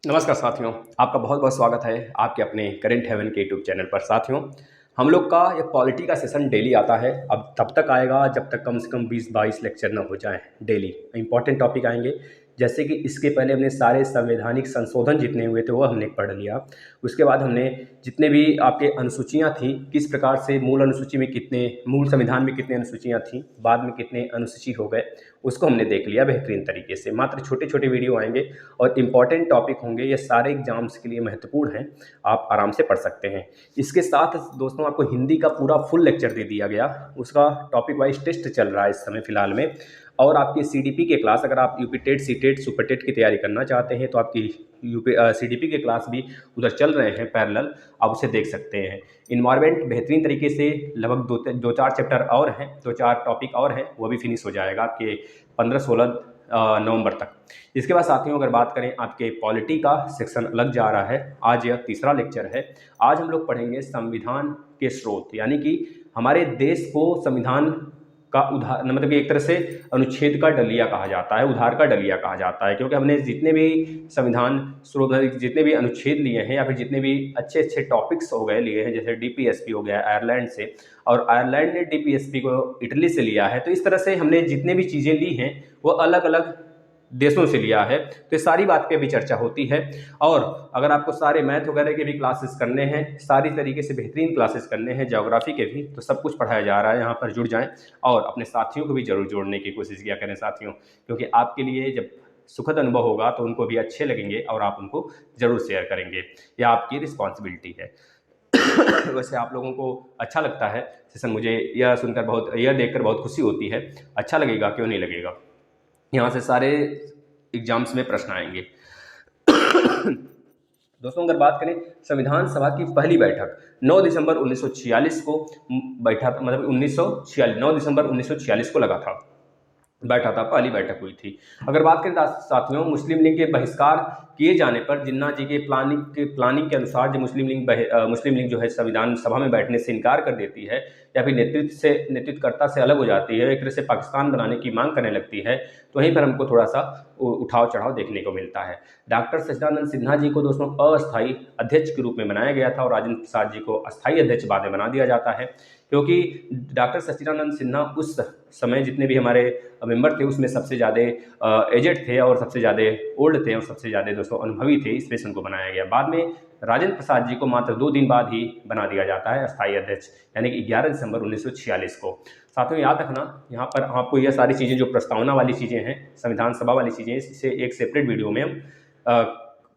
नमस्कार साथियों, आपका बहुत बहुत स्वागत है आपके अपने करेंट हेवन के यूट्यूब चैनल पर। साथियों, हम लोग का ये पॉलिटी का सेशन डेली आता है। अब तब तक आएगा जब तक कम से कम 20-22 लेक्चर ना हो जाएं। डेली इंपॉर्टेंट टॉपिक आएंगे, जैसे कि इसके पहले हमने सारे संवैधानिक संशोधन जितने हुए थे वो हमने पढ़ लिया। उसके बाद हमने जितने भी आपके अनुसूचियाँ थी, किस प्रकार से मूल अनुसूची में कितने, मूल संविधान में कितने अनुसूचियाँ थीं, बाद में कितने अनुसूची हो गए, उसको हमने देख लिया बेहतरीन तरीके से। मात्र छोटे छोटे वीडियो आएंगे और इम्पॉर्टेंट टॉपिक होंगे, ये सारे एग्जाम्स के लिए महत्वपूर्ण हैं, आप आराम से पढ़ सकते हैं। इसके साथ दोस्तों आपको हिंदी का पूरा फुल लेक्चर दे दिया गया, उसका टॉपिक वाइज टेस्ट चल रहा है इस समय फ़िलहाल में। और आपकी सीडीपी के क्लास, अगर आप UP TET, C TET, super TET की तैयारी करना चाहते हैं तो आपकी सीडीपी के क्लास भी उधर चल रहे हैं पैरेलल, आप उसे देख सकते हैं। इन्वायरमेंट बेहतरीन तरीके से लगभग दो चार चैप्टर और हैं, दो चार टॉपिक और हैं, वो भी फिनिश हो जाएगा आपके 15-16 नवंबर तक। इसके बाद साथियों अगर बात करें, आपके पॉलिटी का सेक्शन अलग जा रहा है। आज यह तीसरा लेक्चर है। आज हम लोग पढ़ेंगे संविधान के स्रोत, यानी कि हमारे देश को संविधान का उधार, मतलब कि एक तरह से अनुच्छेद का डलिया कहा जाता है, उधार का डलिया कहा जाता है, क्योंकि हमने जितने भी संविधान स्रोत, जितने भी अनुच्छेद लिए हैं या फिर जितने भी अच्छे अच्छे टॉपिक्स हो गए लिए हैं, जैसे डीपीएसपी हो गया आयरलैंड से, और आयरलैंड ने डीपीएसपी को इटली से लिया है, तो इस तरह से हमने जितने भी चीज़ें ली हैं वो अलग अलग देशों से लिया है। तो ये सारी बात पे भी चर्चा होती है। और अगर आपको सारे मैथ वगैरह के भी क्लासेस करने हैं, सारी तरीके से बेहतरीन क्लासेस करने हैं, ज्योग्राफी के भी, तो सब कुछ पढ़ाया जा रहा है, यहाँ पर जुड़ जाएं और अपने साथियों को भी जरूर जोड़ने की कोशिश किया करें साथियों, क्योंकि आपके लिए जब सुखद अनुभव होगा तो उनको भी अच्छे लगेंगे और आप उनको ज़रूर शेयर करेंगे। यह आपकी रिस्पॉन्सिबिलिटी है। वैसे आप लोगों को अच्छा लगता है सेशन, मुझे यह सुनकर यह देखकर बहुत खुशी होती है। अच्छा लगेगा, क्यों नहीं लगेगा। यहाँ से सारे एग्जाम्स में प्रश्न आएंगे। दोस्तों अगर बात करें, संविधान सभा की पहली बैठक 9 दिसंबर 1946 को बैठा था, मतलब 1946 9 दिसंबर 1946 को लगा था, बैठा था, पहली बैठक हुई थी। अगर बात करें साथियों, मुस्लिम लीग के बहिष्कार किए जाने पर जिन्ना जी के प्लानिंग के अनुसार जब मुस्लिम लीग जो है संविधान सभा में बैठने से इनकार कर देती है या फिर नेतृत्वकर्ता से अलग हो जाती है, एक तरह से पाकिस्तान बनाने की मांग करने लगती है, तो वहीं पर हमको थोड़ा सा उठाव चढ़ाव देखने को मिलता है। डॉक्टर सच्चिदानंद सिन्हा जी को दोस्तों अस्थायी अध्यक्ष के रूप में बनाया गया था और राजेंद्र प्रसाद जी को अस्थायी अध्यक्ष बाद में बना दिया जाता है, क्योंकि डॉक्टर सच्चिदानंद सिन्हा उस समय जितने भी हमारे मेंबर थे उसमें सबसे ज़्यादा एजेड थे और सबसे ज़्यादा ओल्ड थे और सबसे ज़्यादा दोस्तों अनुभवी थे, इस वजह से उनको बनाया गया। बाद में राजेंद्र प्रसाद जी को मात्र 2 दिन बाद ही बना दिया जाता है अस्थायी अध्यक्ष, यानी कि 11 दिसंबर 1946 को। साथियों याद रखना, यहाँ पर आपको यह सारी चीज़ें जो प्रस्तावना वाली चीज़ें हैं, संविधान सभा वाली चीज़ें, इसे एक सेपरेट वीडियो में हम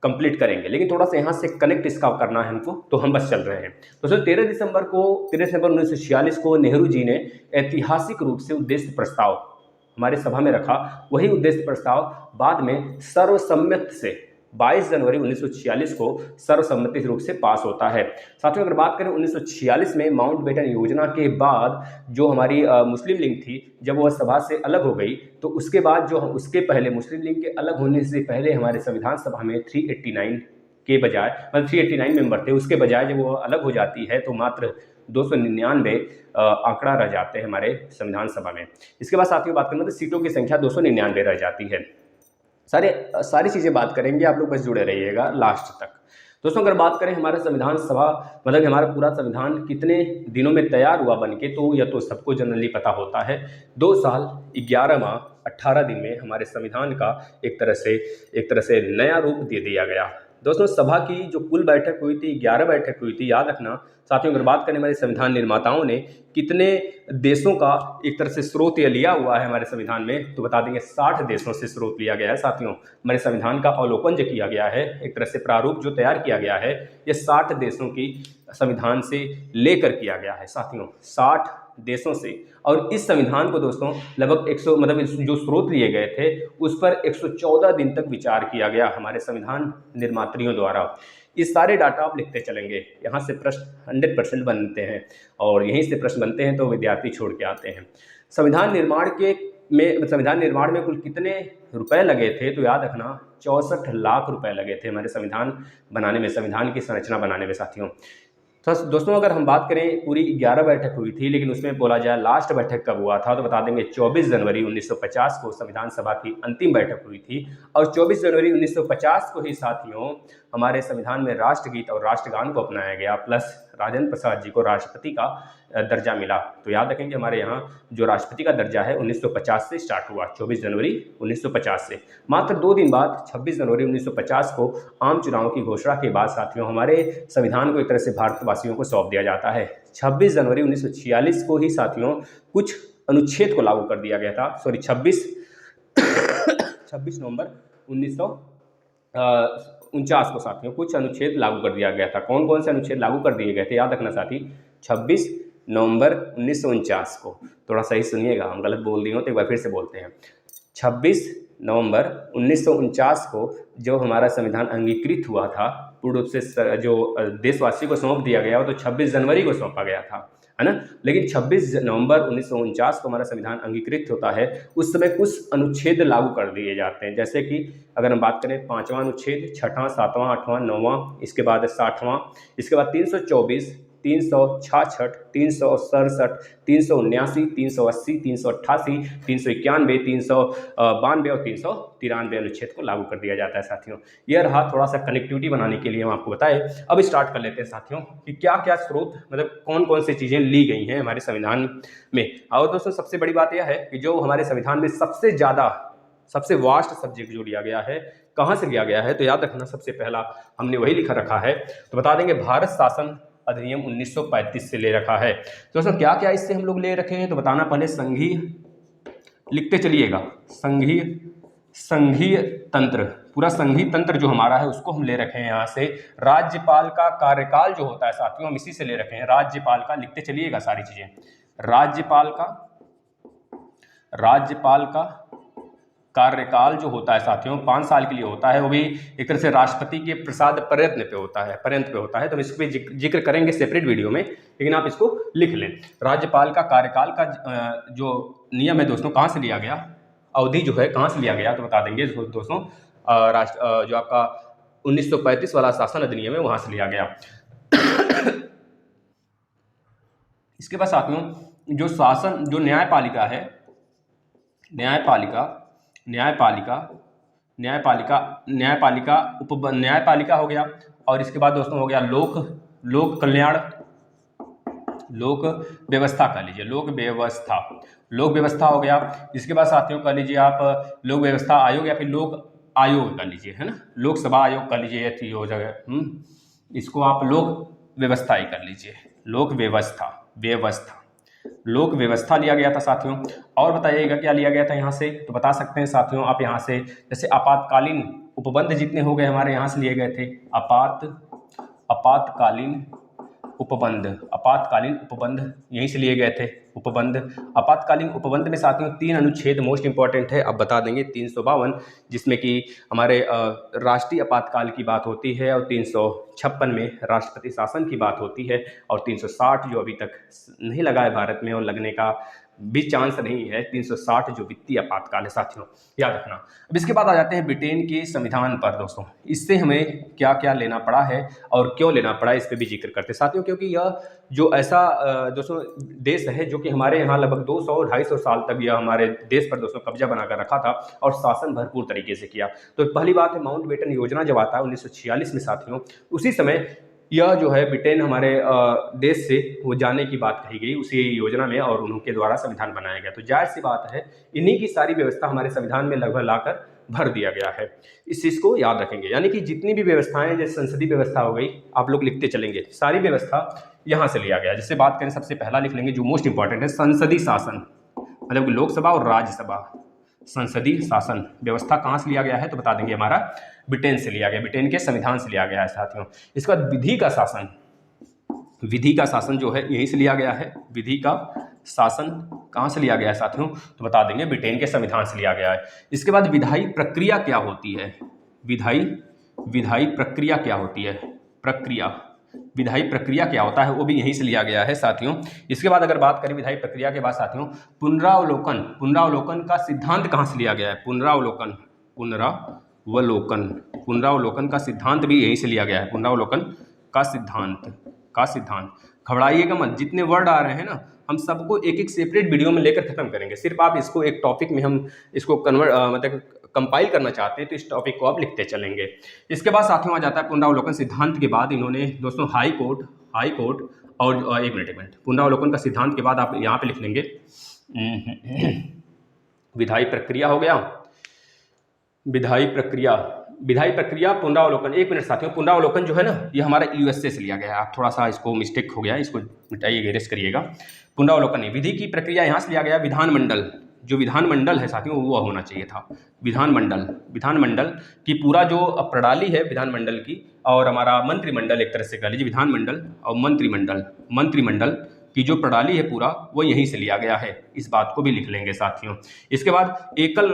कंप्लीट करेंगे, लेकिन थोड़ा सा यहाँ से कनेक्ट इसका करना है हमको, तो हम बस चल रहे हैं। तो सर 13 दिसंबर 1946 को नेहरू जी ने ऐतिहासिक रूप से उद्देश्य प्रस्ताव हमारे सभा में रखा। वही उद्देश्य प्रस्ताव बाद में सर्वसम्मति से 22 जनवरी 1946 को सर्वसम्मति रूप से पास होता है। साथियों अगर बात करें 1946 में माउंटबेटन योजना के बाद जो हमारी मुस्लिम लीग थी, जब वह सभा से अलग हो गई, तो उसके बाद जो उसके पहले मुस्लिम लीग के अलग होने से पहले हमारे संविधान सभा में 389 के बजाय, मतलब 389 मेंबर थे, उसके बजाय जब वो अलग हो जाती है तो मात्र 299 आंकड़ा रह जाते हैं हमारे संविधान सभा में। इसके बाद साथियों बात करें तो सीटों की संख्या 299 रह जाती है। सारी चीज़ें बात करेंगे, आप लोग बस जुड़े रहिएगा लास्ट तक। दोस्तों अगर बात करें हमारा संविधान सभा, मतलब हमारा पूरा संविधान कितने दिनों में तैयार हुआ बनके, तो यह तो सबको जनरली पता होता है। 2 साल 11 माह 18 दिन में हमारे संविधान का एक तरह से नया रूप दे दिया गया। दोस्तों सभा की जो कुल बैठक हुई थी, 11 बैठक हुई थी, याद रखना साथियों। अगर बात करें हमारे संविधान निर्माताओं ने कितने देशों का एक तरह से स्रोत यह लिया हुआ है हमारे संविधान में, तो बता देंगे 60 देशों से स्रोत लिया गया है साथियों। हमारे संविधान का अवलोकन जो किया गया है, एक तरह से प्रारूप जो तैयार किया गया है, ये 60 देशों की संविधान से लेकर किया गया है साथियों, 60 देशों से। और इस संविधान को दोस्तों लगभग 100, मतलब जो स्रोत लिए गए थे उस पर 114 दिन तक विचार किया गया हमारे संविधान निर्मात्रियों द्वारा। इस सारे डाटा आप लिखते चलेंगे, यहाँ से प्रश्न 100% बनते हैं और यहीं से प्रश्न बनते हैं तो विद्यार्थी छोड़ के आते हैं। संविधान निर्माण में कुल कितने रुपए लगे थे, तो याद रखना 64 लाख रुपए लगे थे हमारे संविधान बनाने में, संविधान की संरचना बनाने में साथियों। तो दोस्तों अगर हम बात करें पूरी 11 बैठक हुई थी, लेकिन उसमें बोला जाए लास्ट बैठक कब हुआ था तो बता देंगे 24 जनवरी 1950 को संविधान सभा की अंतिम बैठक हुई थी। और 24 जनवरी 1950 को ही साथियों हमारे संविधान में राष्ट्रगीत और राष्ट्रगान को अपनाया गया, प्लस राजेंद्र प्रसाद जी को राष्ट्रपति का दर्जा मिला। तो याद रखेंगे हमारे यहाँ जो राष्ट्रपति का दर्जा है 1950 से स्टार्ट हुआ, 24 जनवरी 1950 से। मात्र 2 दिन बाद 26 जनवरी 1950 को आम चुनाव की घोषणा के बाद साथियों हमारे संविधान को एक तरह से भारतवासियों को सौंप दिया जाता है। 26 जनवरी 1946 को ही साथियों कुछ अनुच्छेद को लागू कर दिया गया था, 26 नवंबर 1949 को साथियों कुछ अनुच्छेद लागू कर दिया गया था। कौन कौन से अनुच्छेद लागू कर दिए गए थे याद रखना साथी, 26 नवंबर 1949 को। थोड़ा सही सुनिएगा, हम गलत बोल दिए हो तो एक बार फिर से बोलते हैं। 26 नवंबर 1949 को जो हमारा संविधान अंगीकृत हुआ था, पूर्ण रूप से जो देशवासी को सौंप दिया गया वो तो 26 जनवरी को सौंपा गया था, है ना। लेकिन 26 नवंबर 1949 को हमारा संविधान अंगीकृत होता है, उस समय कुछ अनुच्छेद लागू कर दिए जाते हैं। जैसे कि अगर हम बात करें 5वां अनुच्छेद, 6वां, 7वां, 8वां, 9वां, इसके बाद 60वां, इसके बाद 324, 366, 367, 379, 380, 388, 391, 392 और 393 अनुच्छेद को लागू कर दिया जाता है साथियों। यह रहा थोड़ा सा कनेक्टिविटी बनाने के लिए हम आपको बताएं। अब स्टार्ट कर लेते हैं साथियों कि क्या क्या स्रोत मतलब कौन कौन सी चीज़ें ली गई हैं हमारे संविधान में। और दोस्तों सबसे बड़ी बात यह है कि जो हमारे संविधान में सबसे वास्ट सब्जेक्ट जो लिया गया है, कहाँ से लिया गया है तो याद रखना सबसे पहला हमने वही लिखा रखा है, तो बता देंगे भारत शासन अधिनियम 1935 से ले रखा है। तो दोस्तों क्या क्या इससे हम लोग ले रखे हैं तो बताना, पहले संघीय लिखते चलिएगा, संघीय तंत्र, पूरा संघीय तंत्र जो हमारा है उसको हम ले रखे हैं यहाँ से। राज्यपाल का कार्यकाल जो होता है साथियों हम इसी से ले रखे हैं, राज्यपाल का लिखते चलिएगा सारी चीजें। राज्यपाल का कार्यकाल जो होता है साथियों 5 साल के लिए होता है, वो भी एक तरह से राष्ट्रपति के प्रसाद पर्यंत पे होता है। तो हम इस पर जिक्र करेंगे सेपरेट वीडियो में, लेकिन आप इसको लिख लें। राज्यपाल का कार्यकाल का जो नियम है दोस्तों कहाँ से लिया गया, अवधि जो है कहाँ से लिया गया तो बता देंगे दोस्तों जो आपका 1935 वाला शासन अधिनियम है वहाँ से लिया गया। इसके बाद साथियों जो शासन जो न्यायपालिका है, न्यायपालिका हो गया। और इसके बाद दोस्तों हो गया लोक कल्याण, लोक व्यवस्था कर लीजिए, लोक व्यवस्था हो गया। इसके बाद साथियों कर लीजिए आप लोक व्यवस्था आयोग या फिर लोक आयोग कर लीजिए, है ना, लोकसभा आयोग कर लीजिए, ये हो जाएगा। इसको आप लोक व्यवस्था ही कर लीजिए, लोक व्यवस्था लिया गया था साथियों। और बताइएगा क्या लिया गया था यहाँ से तो बता सकते हैं साथियों आप यहाँ से, जैसे आपातकालीन उपबंध जितने हो गए हमारे यहाँ से लिए गए थे, आपातकालीन उपबंध यहीं से लिए गए थे। आपातकालीन उपबंध में साथियों 3 अनुच्छेद मोस्ट इंपॉर्टेंट है, अब बता देंगे। 352 जिसमें कि हमारे राष्ट्रीय आपातकाल की बात होती है, और 356 में राष्ट्रपति शासन की बात होती है, और 360 जो अभी तक नहीं लगा है भारत में और लगने का भी चांस नहीं है, 360 जो वित्तीय आपातकाल है साथियों, याद रखना। अब इसके बाद आ जाते हैं ब्रिटेन के संविधान पर दोस्तों, इससे हमें क्या क्या लेना पड़ा है और क्यों लेना पड़ा इस पे भी जिक्र करते हैं साथियों, क्योंकि यह जो ऐसा दोस्तों देश है जो कि हमारे यहाँ लगभग 200-250 साल तक यह हमारे देश पर दोस्तों कब्जा बनाकर रखा था और शासन भरपूर तरीके से किया। तो पहली बात है माउंटबेटन योजना जब आता है 1946 में साथियों, उसी समय यह जो है ब्रिटेन हमारे देश से वो जाने की बात कही गई उसी योजना में, और उनके द्वारा संविधान बनाया गया। तो जाहिर सी बात है इन्हीं की सारी व्यवस्था हमारे संविधान में लगभग लाकर भर दिया गया है। इस चीज़ को याद रखेंगे, यानी कि जितनी भी व्यवस्थाएं, जैसे संसदीय व्यवस्था हो गई, आप लोग लिखते चलेंगे, सारी व्यवस्था यहाँ से लिया गया। जिससे बात करें सबसे पहला लिख लेंगे जो मोस्ट इंपॉर्टेंट है, संसदीय शासन, मतलब लोकसभा और राज्यसभा। संसदीय शासन व्यवस्था कहाँ से लिया गया है तो बता देंगे हमारा ब्रिटेन से लिया गया, ब्रिटेन के संविधान से लिया गया है साथियों। इसके बाद विधि का शासन जो है यहीं से लिया गया है। विधि का शासन कहाँ से लिया गया है साथियों तो बता देंगे ब्रिटेन के संविधान से लिया गया है। इसके बाद विधायी प्रक्रिया क्या होती है, विधायी प्रक्रिया क्या होती है, विधायी प्रक्रिया क्या होता है वो भी यहीं से लिया गया है साथियों। इसके बाद अगर बात करें विधायी प्रक्रिया के बाद साथियों पुनरावलोकन का सिद्धांत कहाँ से लिया गया है, पुनरावलोकन का सिद्धांत भी यहीं से लिया गया है। पुनरावलोकन का का सिद्धांत। घबराइएगा मत, जितने वर्ड आ रहे हैं ना हम सबको एक एक सेपरेट वीडियो में लेकर खत्म करेंगे। सिर्फ आप इसको एक टॉपिक में हम इसको मतलब कंपाइल करना चाहते हैं तो इस टॉपिक को आप लिखते चलेंगे। इसके बाद साथियों आ जाता है पुनरावलोकन सिद्धांत के बाद इन्होंने दोस्तों हाई कोर्ट और एक मिनट पुनरावलोकन का सिद्धांत के बाद आप यहाँ पे लिख लेंगे विधायी प्रक्रिया हो गया, विधायी प्रक्रिया पुनरावलोकन। एक मिनट साथियों, पुनरावलोकन जो है ना ये हमारा यूएसए से लिया गया है। आप थोड़ा सा इसको मिस्टेक हो गया, इसको मिटाइए, रेस्ट करिएगा। पुनरावलोकन नहीं, विधि की प्रक्रिया यहाँ से लिया गया। विधानमंडल, जो विधानमंडल है साथियों वो होना चाहिए था। विधानमंडल की पूरा जो प्रणाली है विधानमंडल की, और हमारा मंत्रिमंडल एक तरह से कह लीजिए, विधानमंडल और मंत्रिमंडल की जो प्रणाली है पूरा वो यहीं से लिया गया है। इस बात को भी लिख लेंगे साथियों। इसके बाद एकल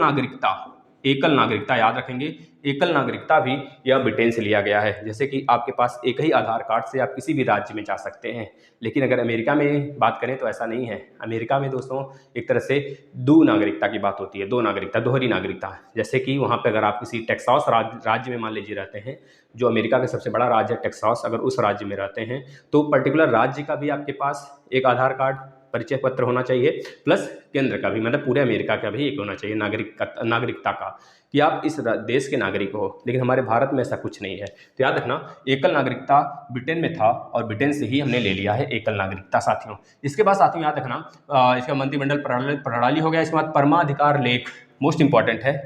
नागरिकता याद रखेंगे। एकल नागरिकता भी यह ब्रिटेन से लिया गया है। जैसे कि आपके पास एक ही आधार कार्ड से आप किसी भी राज्य में जा सकते हैं, लेकिन अगर अमेरिका में बात करें तो ऐसा नहीं है। अमेरिका में दोस्तों एक तरह से दो नागरिकता की बात होती है, दो नागरिकता, दोहरी नागरिकता। जैसे कि वहाँ पे अगर आप किसी टेक्सास राज्य में मान लीजिए रहते हैं, जो अमेरिका का सबसे बड़ा राज्य है टेक्सास, अगर उस राज्य में रहते हैं तो पर्टिकुलर राज्य का भी आपके पास एक आधार कार्ड, परिचय पत्र होना चाहिए, प्लस केंद्र का भी, मतलब पूरे अमेरिका का भी एक होना चाहिए नागरिकता का, कि आप इस देश के नागरिक हो। लेकिन हमारे भारत में ऐसा कुछ नहीं है। तो याद रखना एकल नागरिकता ब्रिटेन में था और ब्रिटेन से ही हमने ले लिया है एकल नागरिकता साथियों। इसके बाद साथियों याद रखना इसका मंत्रिमंडल प्रणाली हो गया। इसके बाद परमाधिकार लेख, मोस्ट इंपॉर्टेंट है,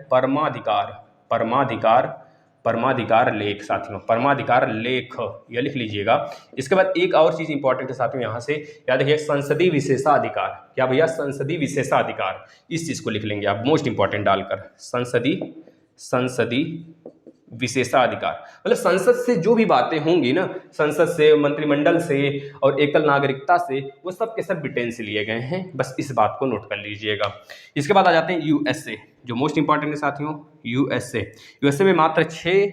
परमाधिकार लेख साथियों, परमाधिकार लेख यह लिख लीजिएगा। इसके बाद एक और चीज इंपॉर्टेंट है साथियों, यहाँ से याद रखिए संसदीय विशेषाधिकार। क्या भैया? संसदीय विशेषाधिकार। इस चीज को लिख लेंगे आप मोस्ट इंपॉर्टेंट डालकर, संसदीय विशेषाधिकार। मतलब संसद से जो भी बातें होंगी ना, संसद से, मंत्रिमंडल से और एकल नागरिकता से, वो सब के सब ब्रिटेन से लिए गए हैं। बस इस बात को नोट कर लीजिएगा। इसके बाद आ जाते हैं यूएसए, जो मोस्ट इंपॉर्टेंट है साथियों, यूएसए में मात्र 6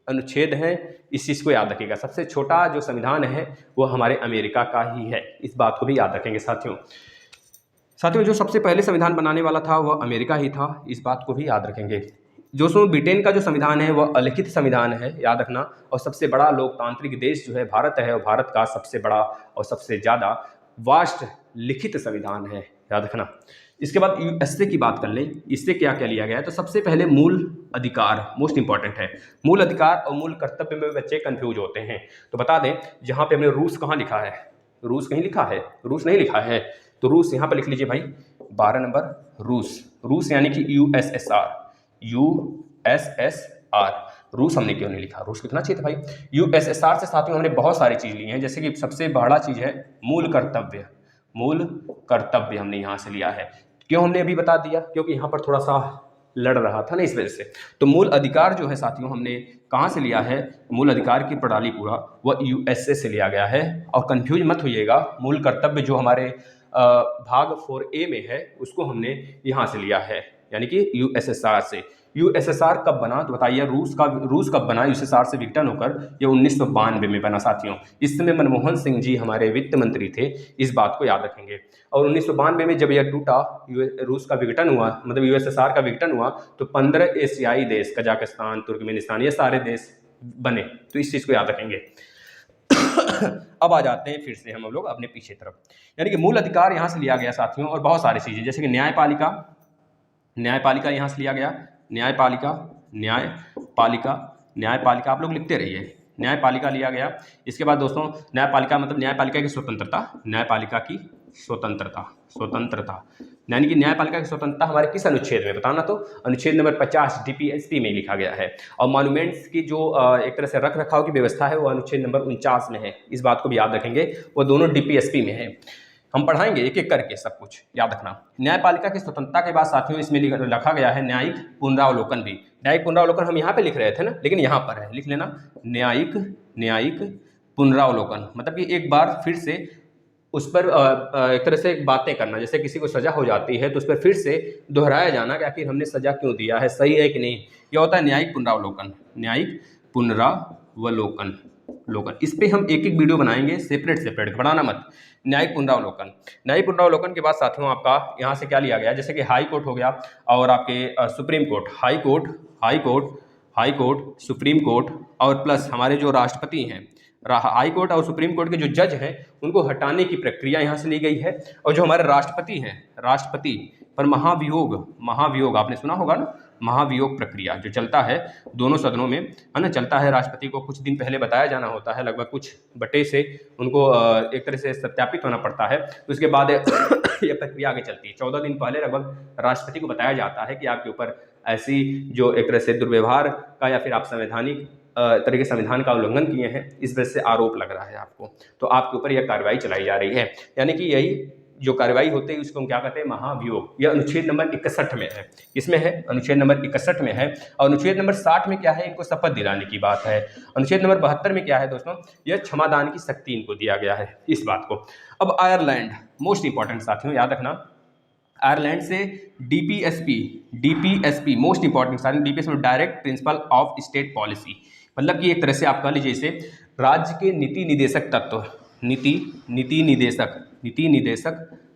अनुच्छेद हैं। इस चीज़ को याद रखिएगा। सबसे छोटा जो संविधान है वो हमारे अमेरिका का ही है। इस बात को भी याद रखेंगे साथियों। जो सबसे पहले संविधान बनाने वाला था वह अमेरिका ही था। इस बात को भी याद रखेंगे। जो ब्रिटेन का जो संविधान है वह अलिखित संविधान है, याद रखना। और सबसे बड़ा लोकतांत्रिक देश जो है भारत है, और भारत का सबसे बड़ा और सबसे ज़्यादा वास्ट लिखित संविधान है, याद रखना। इसके बाद यूएसए की बात कर लें, इससे क्या क्या लिया गया है। तो सबसे पहले मूल अधिकार, मोस्ट इंपॉर्टेंट है। मूल अधिकार और मूल कर्तव्य में बच्चे कंफ्यूज होते हैं, तो बता दें, जहाँ पे हमने रूस कहाँ लिखा है, रूस कहीं लिखा है, रूस नहीं लिखा है, तो रूस यहाँ पर लिख लीजिए भाई 12 नंबर, रूस यानी कि यूएसएसआर, रूस हमने क्यों नहीं लिखा, रूस लिखना चाहिए था भाई। यूएसएसआर से साथियों हमने बहुत सारी चीज़ ली हैं, जैसे कि सबसे बड़ा चीज़ है मूल कर्तव्य हमने यहाँ से लिया है। क्यों हमने अभी बता दिया, क्योंकि यहाँ पर थोड़ा सा लड़ रहा था ना, इस वजह से। तो मूल अधिकार जो है साथियों हमने कहाँ से लिया है, मूल अधिकार की प्रणाली पूरा वह यूएसए से लिया गया है। और कंफ्यूज मत होइएगा, मूल कर्तव्य जो हमारे भाग 4A में है उसको हमने यहाँ से लिया है, यानी कि यूएसएसआर से। यूएसएसआर कब बना तो बताइए, रूस कब बना यूएसएसआर से विघटन होकर? ये 1992 में बना साथियों। इस समय मनमोहन सिंह जी हमारे वित्त मंत्री थे, इस बात को याद रखेंगे। और 1992 में जब यह टूटा, रूस का विघटन हुआ, मतलब यूएसएसआर का विघटन हुआ, तो 15 एशियाई देश, कजाकिस्तान, तुर्कमेनिस्तान, ये सारे देश बने। तो इस चीज़ को याद रखेंगे। अब आ जाते हैं फिर से हम लोग अपने पीछे तरफ, यानी कि मूल अधिकार यहाँ से लिया गया साथियों। और बहुत सारी चीज़ें, जैसे कि न्यायपालिका यहाँ से लिया गया। न्यायपालिका आप लोग लिखते रहिए, न्यायपालिका लिया गया। इसके बाद दोस्तों न्यायपालिका मतलब न्यायपालिका की स्वतंत्रता, यानी कि न्यायपालिका की स्वतंत्रता हमारे किस अनुच्छेद में बताना, तो अनुच्छेद नंबर 50 डीपीएसपी में लिखा गया है। और मॉन्यूमेंट्स की जो एक तरह से रख रखाव की व्यवस्था है वो अनुच्छेद नंबर 49 में है। इस बात को भी याद रखेंगे, वो दोनों डीपीएसपी में है। हम पढ़ाएंगे एक एक करके सब कुछ, याद रखना। न्यायपालिका की स्वतंत्रता के बाद साथियों इसमें लिखा गया है न्यायिक पुनरावलोकन भी। न्यायिक पुनरावलोकन हम यहाँ पे लिख रहे थे ना, लेकिन यहाँ पर है, लिख लेना न्यायिक पुनरावलोकन, मतलब कि एक बार फिर से उस पर एक तरह से बातें करना। जैसे किसी को सजा हो जाती है तो उस पर फिर से दोहराया जाना कि आखिर हमने सजा क्यों दिया है, सही है कि नहीं। यह होता है न्यायिक पुनरावलोकन। इस पे हम एक एक वीडियो बनाएंगे सेपरेट, घबराना मत। न्यायिक पुनरावलोकन के बाद साथियों आपका यहाँ से क्या लिया गया, जैसे कि हाई कोर्ट हो गया और आपके supreme court, high court, supreme court और प्लस हमारे जो राष्ट्रपति हैं, हाई कोर्ट और सुप्रीम कोर्ट के जो जज हैं उनको हटाने की प्रक्रिया यहाँ से ली गई है। और जो हमारे राष्ट्रपति हैं, राष्ट्रपति पर महाभियोग आपने सुना होगा ना, महाभियोग प्रक्रिया जो चलता है दोनों सदनों में, है ना, चलता है। राष्ट्रपति को कुछ दिन पहले बताया जाना होता है, लगभग कुछ बटे से उनको एक तरह से सत्यापित होना पड़ता है, तो उसके बाद यह प्रक्रिया आगे चलती है। 14 दिन पहले लगभग राष्ट्रपति को बताया जाता है कि आपके ऊपर ऐसी जो एक तरह से दुर्व्यवहार का या फिर आप संवैधानिक तरीके संविधान का उल्लंघन किए हैं, इस वजह से आरोप लग रहा है आपको, तो आपके ऊपर यह कार्रवाई चलाई जा रही है। यानी कि यही जो कार्रवाई होती है उसको हम क्या कहते हैं, महाभियोग। यह अनुच्छेद नंबर 61 में है। इसमें है अनुच्छेद नंबर 61 में है। और अनुच्छेद नंबर 60 में क्या है, इनको शपथ दिलाने की बात है। अनुच्छेद नंबर 72 में क्या है दोस्तों, यह क्षमादान की शक्ति इनको दिया गया है, इस बात को। अब आयरलैंड, मोस्ट इंपॉर्टेंट साथियों, याद रखना, आयरलैंड से डीपीएसपी मोस्ट इंपॉर्टेंट साथियों, DPSP direct principle of state policy, मतलब कि एक तरह से आप कह लीजिए इसे राज्य के नीति निदेशक तत्व, नीति निदेशक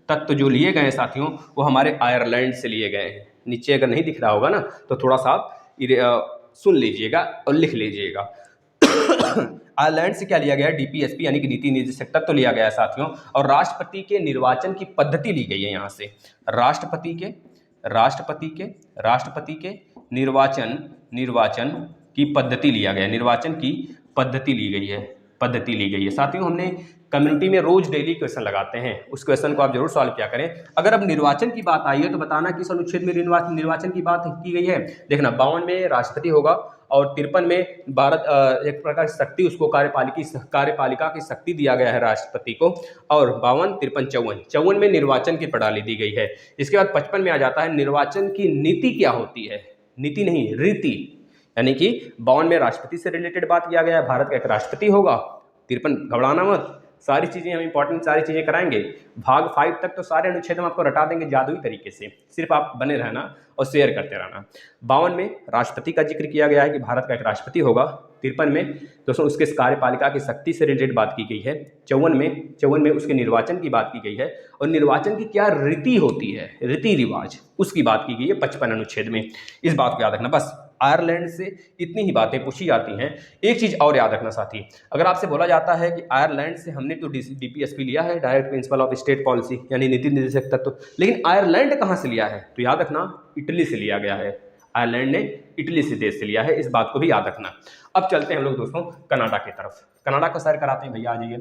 तत्व जो लिए गए हैं साथियों, वो हमारे आयरलैंड से लिए गए हैं। नीचे अगर नहीं दिख रहा होगा ना तो थोड़ा सा आप सुन लीजिएगा और लिख लीजिएगा। आयरलैंड से क्या लिया गया है, डीपीएसपी यानी कि नीति निदेशक तत्व लिया गया है साथियों। और राष्ट्रपति के निर्वाचन की पद्धति ली गई है यहाँ से, राष्ट्रपति के निर्वाचन की पद्धति लिया गया, निर्वाचन की पद्धति ली गई है साथियों। हमने कम्युनिटी में रोज डेली क्वेश्चन लगाते हैं, उस क्वेश्चन को आप जरूर सॉल्व किया करें। अगर अब निर्वाचन की बात आई है तो बताना किस अनुच्छेद में निर्वाचन की बात की गई है। देखना 52 में राष्ट्रपति होगा और 53 में भारत एक प्रकार से शक्ति, उसको कार्यपालिका की शक्ति दिया गया है राष्ट्रपति को। और 52, 53, 54 में निर्वाचन की प्रणाली दी गई है। इसके बाद 55 में आ जाता है निर्वाचन की नीति क्या होती है, नीति नहीं रीति, यानी कि 52 में राष्ट्रपति से रिलेटेड बात किया गया है, भारत का एक राष्ट्रपति होगा। 53, घबराना मत, सारी चीज़ें हम इंपॉर्टेंट सारी चीज़ें कराएंगे। भाग 5 तक तो सारे अनुच्छेद हम आपको रटा देंगे जादुई तरीके से, सिर्फ आप बने रहना और शेयर करते रहना। 52 में राष्ट्रपति का जिक्र किया गया है कि भारत का एक राष्ट्रपति होगा। 53 में दोस्तों उसके कार्यपालिका की शक्ति से रिलेटेड बात की गई है। 54 में उसके निर्वाचन की बात की गई है और निर्वाचन की क्या रीति होती है, रीति रिवाज, उसकी बात की गई है 55 अनुच्छेद में। इस बात को याद रखना। बस आयरलैंड से इतनी ही बातें पूछी जाती हैं। एक चीज़ और याद रखना साथी, अगर आपसे बोला जाता है कि आयरलैंड से हमने तो डीपीएसपी लिया है, direct principle of state policy, यानी नीति निदेशक तत्व, लेकिन आयरलैंड कहाँ से लिया है, तो याद रखना इटली से लिया गया है। आयरलैंड ने इटली से देश से लिया है, इस बात को भी याद रखना। अब चलते हैं हम लोग दोस्तों कनाडा की तरफ। कनाडा का सैर कराते हैं भैया, आ जाइए।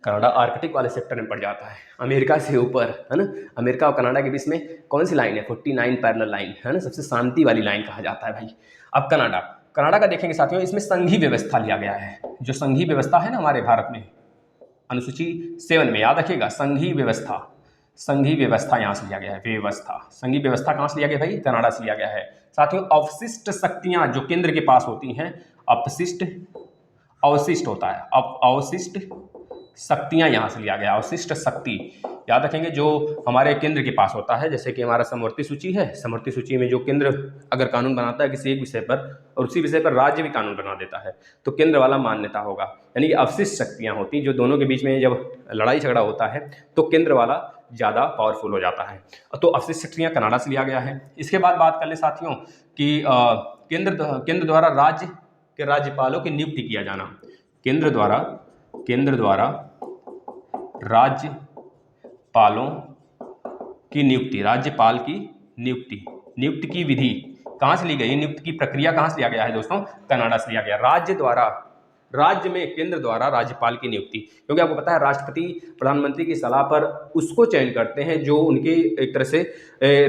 कनाडा आर्कटिक वाले सेक्टर में पड़ जाता है, अमेरिका से ऊपर, है ना। अमेरिका और कनाडा के बीच में कौन सी लाइन है, 49 पैरेलल लाइन, है ना, सबसे शांति वाली लाइन कहा जाता है भाई। अब कनाडा का देखेंगे साथियों, इसमें संघीय व्यवस्था लिया गया है। जो संघीय व्यवस्था है ना हमारे भारत में, अनुसूची 7 में याद रखिएगा, संघीय व्यवस्था यहाँ से लिया गया है। संघीय व्यवस्था कहाँ से लिया गया भाई, कनाडा से लिया गया है साथियों। अवशिष्ट शक्तियाँ जो केंद्र के पास होती हैं, अवशिष्ट होता है, अवशिष्ट शक्तियाँ यहाँ से लिया गया। अवशिष्ट शक्ति याद रखेंगे जो हमारे केंद्र के पास होता है, जैसे कि हमारा समवर्ती सूची है। समवर्ती सूची में जो केंद्र अगर कानून बनाता है किसी एक विषय पर और उसी विषय पर राज्य भी कानून बना देता है तो केंद्र वाला मान्यता होगा। यानी कि अवशिष्ट शक्तियाँ होती जो दोनों के बीच में जब लड़ाई झगड़ा होता है तो केंद्र वाला ज़्यादा पावरफुल हो जाता है। तो अवशिष्ट शक्तियाँ कनाडा से लिया गया है। इसके बाद बात कर ले साथियों कि केंद्र द्वारा राज्य के राज्यपालों की नियुक्ति किया जाना। केंद्र द्वारा राज्यपालों की नियुक्ति, राज्यपाल की नियुक्ति की विधि कहाँ से ली गई, नियुक्ति की प्रक्रिया कहाँ से लिया गया है दोस्तों, कनाडा से लिया गया। राज्य में केंद्र द्वारा राज्यपाल की नियुक्ति, क्योंकि आपको पता है राष्ट्रपति प्रधानमंत्री की सलाह पर उसको चयन करते हैं जो उनके एक तरह से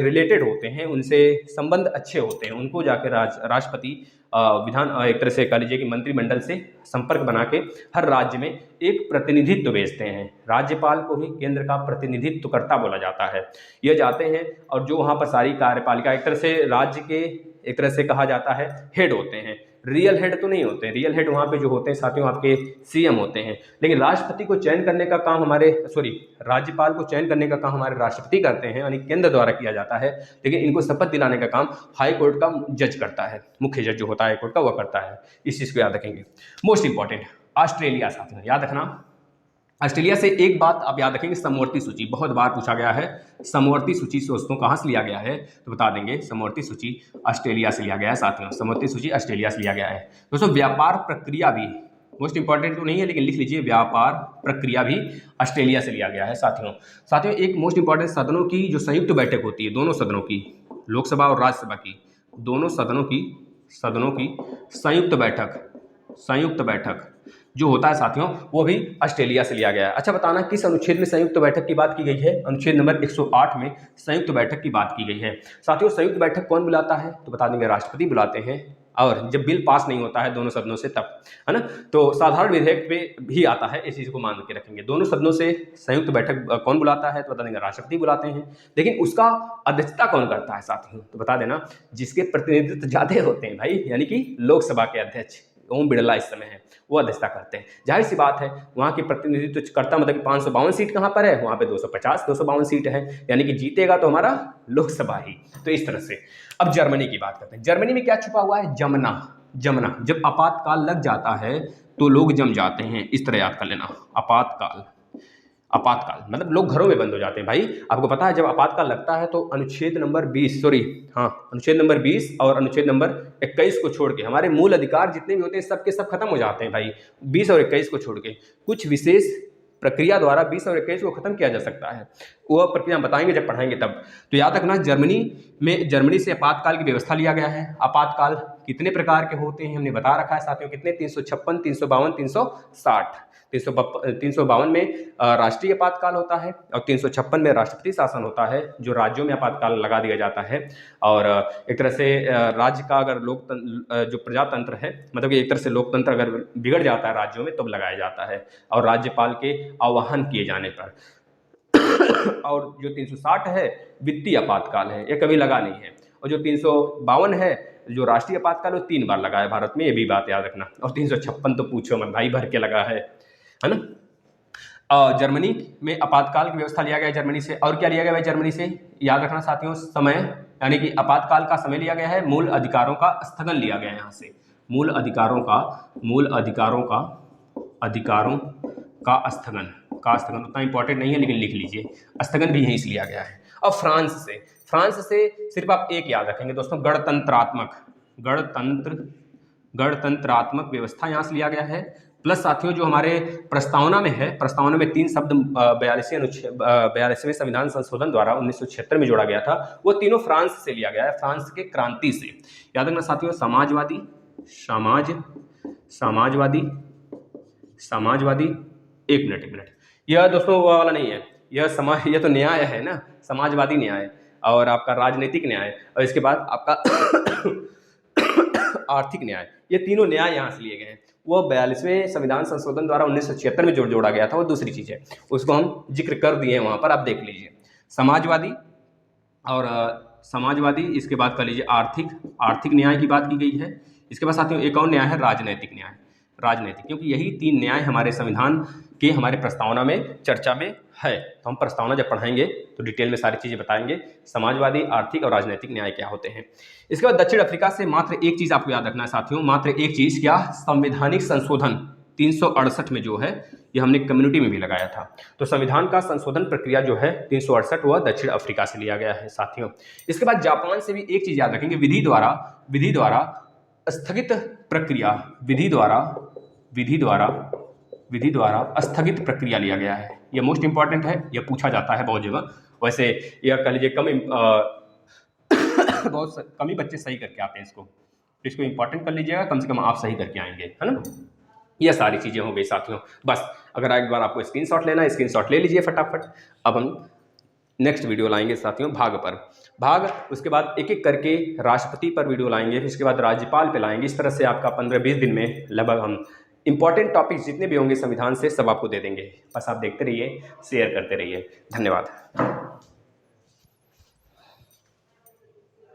रिलेटेड होते हैं, उनसे संबंध अच्छे होते हैं, उनको जाकर राष्ट्रपति एक तरह से कह लीजिए कि मंत्रिमंडल से संपर्क बना के हर राज्य में एक प्रतिनिधित्व भेजते हैं। राज्यपाल को ही केंद्र का प्रतिनिधित्वकर्ता बोला जाता है। ये जाते हैं और जो वहाँ पर सारी कार्यपालिका एक तरह से राज्य के एक तरह से कहा जाता है हेड होते हैं। रियल हेड तो नहीं होते हैं, रियल हेड वहाँ पे जो होते हैं साथियों आपके सीएम होते हैं, लेकिन राष्ट्रपति को चयन करने का काम राज्यपाल को चयन करने का काम हमारे राष्ट्रपति करते हैं, यानी केंद्र द्वारा किया जाता है। लेकिन इनको शपथ दिलाने का काम हाई कोर्ट का जज करता है, मुख्य जज जो होता है हाई कोर्ट का वह करता है। इस चीज़ को याद रखेंगे। मोस्ट इंपॉर्टेंट ऑस्ट्रेलिया साथियों याद रखना। ऑस्ट्रेलिया से एक बात आप याद रखेंगे, समवर्ती सूची बहुत बार पूछा गया है। समवर्ती सूची दोस्तों कहाँ से लिया गया है तो बता देंगे, समवर्ती सूची ऑस्ट्रेलिया से लिया गया है साथियों। समवर्ती सूची ऑस्ट्रेलिया से लिया गया है दोस्तों। व्यापार प्रक्रिया भी मोस्ट इंपॉर्टेंट तो नहीं है लेकिन लिख लीजिए, व्यापार प्रक्रिया भी ऑस्ट्रेलिया से लिया गया है साथियों। एक मोस्ट इंपॉर्टेंट सदनों की जो संयुक्त बैठक होती है, दोनों सदनों की, लोकसभा और राज्यसभा की, दोनों सदनों की संयुक्त बैठक जो होता है साथियों, वो भी ऑस्ट्रेलिया से लिया गया है। अच्छा बताना किस अनुच्छेद में संयुक्त बैठक की बात की गई है? अनुच्छेद नंबर 108 में संयुक्त बैठक की बात की गई है साथियों। संयुक्त बैठक कौन बुलाता है? तो बता देंगे, राष्ट्रपति बुलाते हैं, और जब बिल पास नहीं होता है दोनों सदनों से तब, है ना। तो साधारण विधेयक पे भी आता है, इस चीज़ को मान के रखेंगे। दोनों सदनों से संयुक्त बैठक कौन बुलाता है? तो बता देंगे, राष्ट्रपति बुलाते हैं। लेकिन उसका अध्यक्षता कौन करता है साथियों? तो बता देना, जिसके प्रतिनिधित्व ज़्यादा होते हैं भाई, यानी कि लोकसभा के अध्यक्ष ओम बिरला इस समय है, वो अध्यक्षता करते हैं। जाहिर सी बात है, वहाँ की प्रतिनिधित्व करता, मतलब कि 552 सीट कहाँ पर है? वहाँ पे 252 सीट है, यानी कि जीतेगा तो हमारा लोकसभा ही। तो इस तरह से अब जर्मनी की बात करते हैं। जर्मनी में क्या छुपा हुआ है? जमना। जब आपातकाल लग जाता है तो लोग जम जाते हैं, इस तरह याद कर लेना। आपातकाल मतलब लोग घरों में बंद हो जाते हैं भाई। आपको पता है जब आपातकाल लगता है तो अनुच्छेद नंबर 20 और अनुच्छेद नंबर 21 को छोड़ के हमारे मूल अधिकार जितने भी होते हैं सब के सब खत्म हो जाते हैं भाई। 20 और 21 को छोड़ के कुछ विशेष प्रक्रिया द्वारा 20 और 21 को खत्म किया जा सकता है। वह प्रक्रिया बताएंगे जब पढ़ाएंगे तब। तो याद रखना, जर्मनी से आपातकाल की व्यवस्था लिया गया है। आपातकाल कितने प्रकार के होते हैं हमने बता रखा है साथियों, कितने? 356, 352, 360। 352 में राष्ट्रीय आपातकाल होता है और 356 में राष्ट्रपति शासन होता है, जो राज्यों में आपातकाल लगा दिया जाता है। और एक तरह से राज्य का अगर जो प्रजातंत्र है, मतलब कि एक तरह से लोकतंत्र अगर बिगड़ जाता है राज्यों में, तब लगाया जाता है, और राज्यपाल के आह्वान किए जाने पर। और जो 360 है वित्तीय आपातकाल है, ये कभी लगा नहीं है। और जो 352 है जो राष्ट्रीय आपातकाल, वो 3 बार लगा है भारत में, ये भी बात याद रखना। और 356 तो पूछो मत भाई, भर के लगा है ना। जर्मनी में आपातकाल की व्यवस्था लिया गया जर्मनी से। और क्या लिया गया है जर्मनी से? याद रखना साथियों, समय, यानी कि आपातकाल का समय लिया गया है। मूल अधिकारों का स्थगन लिया गया है यहाँ से। मूल अधिकारों का स्थगन उतना इंपॉर्टेंट नहीं है लेकिन लिख लीजिए, स्थगन भी यहीं से लिया गया है। और फ्रांस से सिर्फ आप एक याद रखेंगे दोस्तों, गणतंत्रात्मक व्यवस्था यहाँ से लिया गया है। प्लस साथियों जो हमारे प्रस्तावना में 3 शब्द 42वें संविधान संशोधन द्वारा 1976 में जोड़ा गया था, वो तीनों फ्रांस से लिया गया है, फ्रांस के क्रांति से। याद रखना साथियों, समाजवादी। एक मिनट, यह दोस्तों वो वाला नहीं है, यह तो न्याय है ना, समाजवादी न्याय, और आपका राजनीतिक न्याय, और इसके बाद आपका आर्थिक न्याय। ये तीनों न्याय यहाँ से लिए गए हैं। वो 42वें संविधान संशोधन द्वारा 1976 में जोड़ा गया था, वो दूसरी चीज़ है, उसको हम जिक्र कर दिए हैं वहाँ पर, आप देख लीजिए। समाजवादी, इसके बाद कर लीजिए आर्थिक न्याय की बात की गई है। इसके बाद साथियों एक और न्याय है राजनैतिक, क्योंकि यही 3 न्याय हमारे संविधान के हमारे प्रस्तावना में चर्चा में है। तो हम प्रस्तावना जब पढ़ाएंगे तो डिटेल में सारी चीज़ें बताएंगे, समाजवादी, आर्थिक और राजनीतिक न्याय क्या होते हैं। इसके बाद दक्षिण अफ्रीका से मात्र एक चीज़ आपको याद रखना है साथियों, मात्र एक चीज़, क्या? संवैधानिक संशोधन 368 में जो है, ये हमने कम्युनिटी में भी लगाया था। तो संविधान का संशोधन प्रक्रिया जो है 368 वह दक्षिण अफ्रीका से लिया गया है साथियों। इसके बाद जापान से भी एक चीज़ याद रखेंगे, विधि द्वारा स्थगित प्रक्रिया, विधि द्वारा स्थगित प्रक्रिया लिया गया है। यह मोस्ट इंपॉर्टेंट है, यह पूछा जाता है बहुत जगह। वैसे यह कह लीजिए बहुत कम ही बच्चे सही करके आते हैं इसको इंपॉर्टेंट कर लीजिएगा, कम से कम आप सही करके आएंगे, है ना। यह सारी चीज़ें हो गई साथियों। बस अगर एक बार आपको स्क्रीनशॉट लेना है, स्क्रीनशॉट ले लीजिए फटाफट। अब हम नेक्स्ट वीडियो लाएंगे साथियों भाग, उसके बाद एक एक करके राष्ट्रपति पर वीडियो लाएंगे, इसके बाद राज्यपाल पे लाएंगे। इस तरह से आपका 15-20 दिन में लगभग हम इंपॉर्टेंट टॉपिक्स जितने भी होंगे संविधान से सब आपको दे देंगे। बस आप देखते रहिए, शेयर करते रहिए। धन्यवाद।